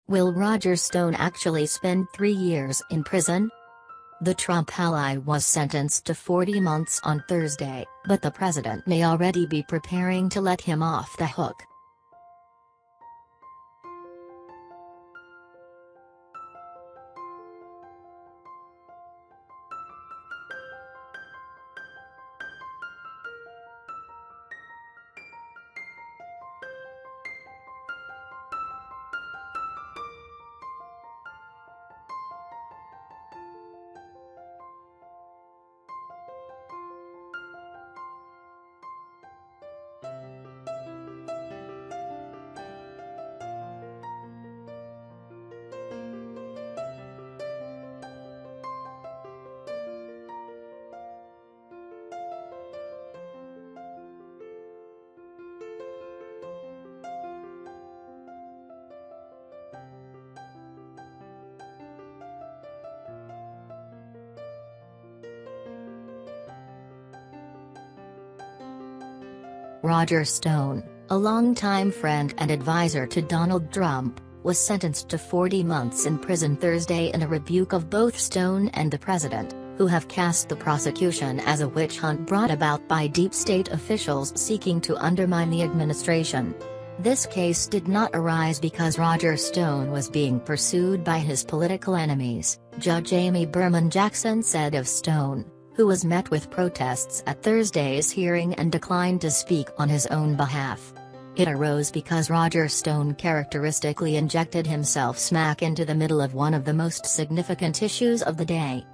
Will Roger Stone actually spend 3 years in prison? The Trump ally was sentenced to 40 months on Thursday, but the president may already be preparing to let him off the hook. Roger Stone, a longtime friend and advisor to Donald Trump, was sentenced to 40 months in prison Thursday in a rebuke of both Stone and the president, who have cast the prosecution as a witch hunt brought about by deep state officials seeking to undermine the administration. This case did not arise because Roger Stone was being pursued by his political enemies, Judge Amy Berman Jackson said of Stone, who was met with protests at Thursday's hearing and declined to speak on his own behalf. It arose because Roger Stone characteristically injected himself smack into the middle of one of the most significant issues of the day.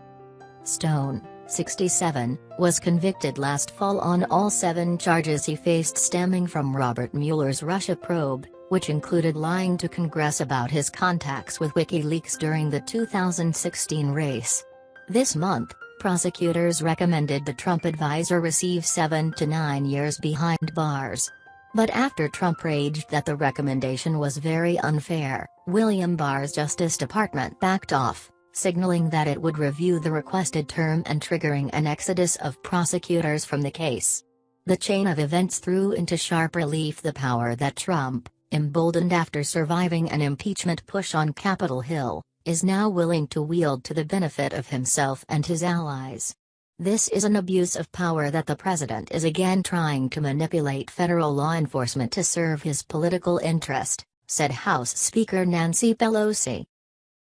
Stone, 67, was convicted last fall on all 7 charges he faced stemming from Robert Mueller's Russia probe, which included lying to Congress about his contacts with WikiLeaks during the 2016 race. This month, prosecutors recommended the Trump advisor receive 7 to 9 years behind bars. But after Trump raged that the recommendation was very unfair, William Barr's Justice Department backed off, signaling that it would review the requested term and triggering an exodus of prosecutors from the case. The chain of events threw into sharp relief the power that Trump, emboldened after surviving an impeachment push on Capitol Hill, is now willing to wield to the benefit of himself and his allies. This is an abuse of power that the president is again trying to manipulate federal law enforcement to serve his political interest, said House Speaker Nancy Pelosi.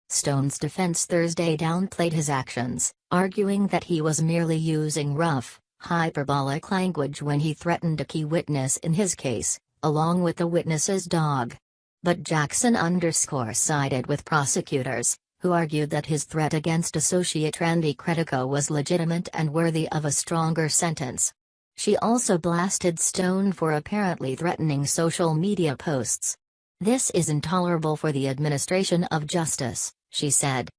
Stone's defense Thursday downplayed his actions, arguing that he was merely using rough, hyperbolic language when he threatened a key witness in his case, along with the witness's dog. But Jackson sided with prosecutors, who argued that his threat against Associate Randy Credico was legitimate and worthy of a stronger sentence. She also blasted Stone for apparently threatening social media posts. "This is intolerable for the administration of justice," she said.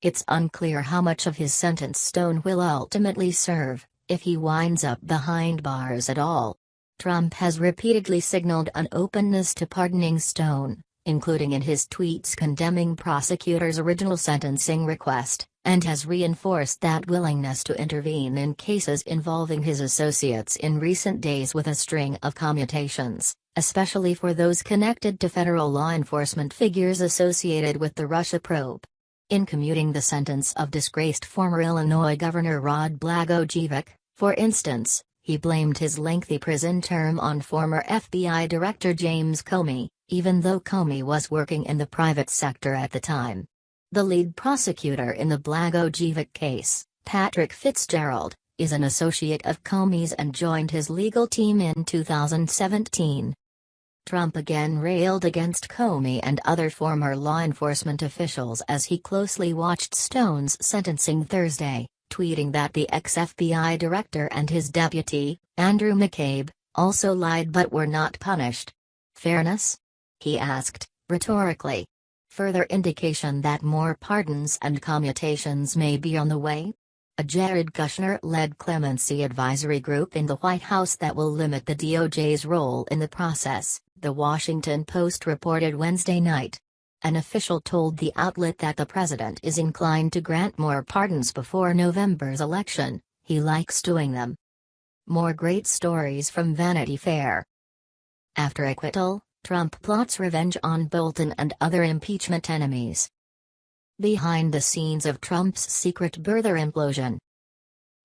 It's unclear how much of his sentence Stone will ultimately serve, if he winds up behind bars at all. Trump has repeatedly signaled an openness to pardoning Stone, including in his tweets condemning prosecutors' original sentencing request, and has reinforced that willingness to intervene in cases involving his associates in recent days with a string of commutations, especially for those connected to federal law enforcement figures associated with the Russia probe. In commuting the sentence of disgraced former Illinois Governor Rod Blagojevich, for instance, he blamed his lengthy prison term on former FBI Director James Comey, even though Comey was working in the private sector at the time. The lead prosecutor in the Blagojevich case, Patrick Fitzgerald, is an associate of Comey's and joined his legal team in 2017. Trump again railed against Comey and other former law enforcement officials as he closely watched Stone's sentencing Thursday, tweeting that the ex-FBI director and his deputy, Andrew McCabe, also lied but were not punished. Fairness? He asked, rhetorically. Further indication that more pardons and commutations may be on the way? A Jared Kushner-led clemency advisory group in the White House that will limit the DOJ's role in the process, The Washington Post reported Wednesday night. An official told the outlet that the president is inclined to grant more pardons before November's election. He likes doing them. More great stories from Vanity Fair. After acquittal, Trump plots revenge on Bolton and other impeachment enemies. Behind the scenes of Trump's secret birther implosion.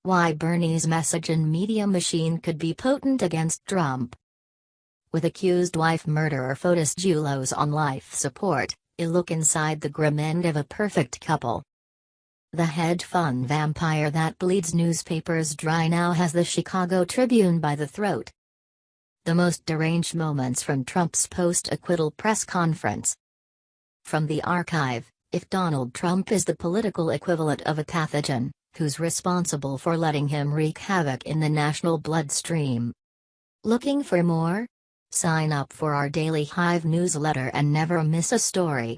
Why Bernie's message and media machine could be potent against Trump. With accused wife murderer Fotis Dulos on life support, a look inside the grim end of a perfect couple. The hedge fund vampire that bleeds newspapers dry now has the Chicago Tribune by the throat. The most deranged moments from Trump's post-acquittal press conference. From the archive, if Donald Trump is the political equivalent of a pathogen, who's responsible for letting him wreak havoc in the national bloodstream? Looking for more? Sign up for our daily Hive newsletter and never miss a story.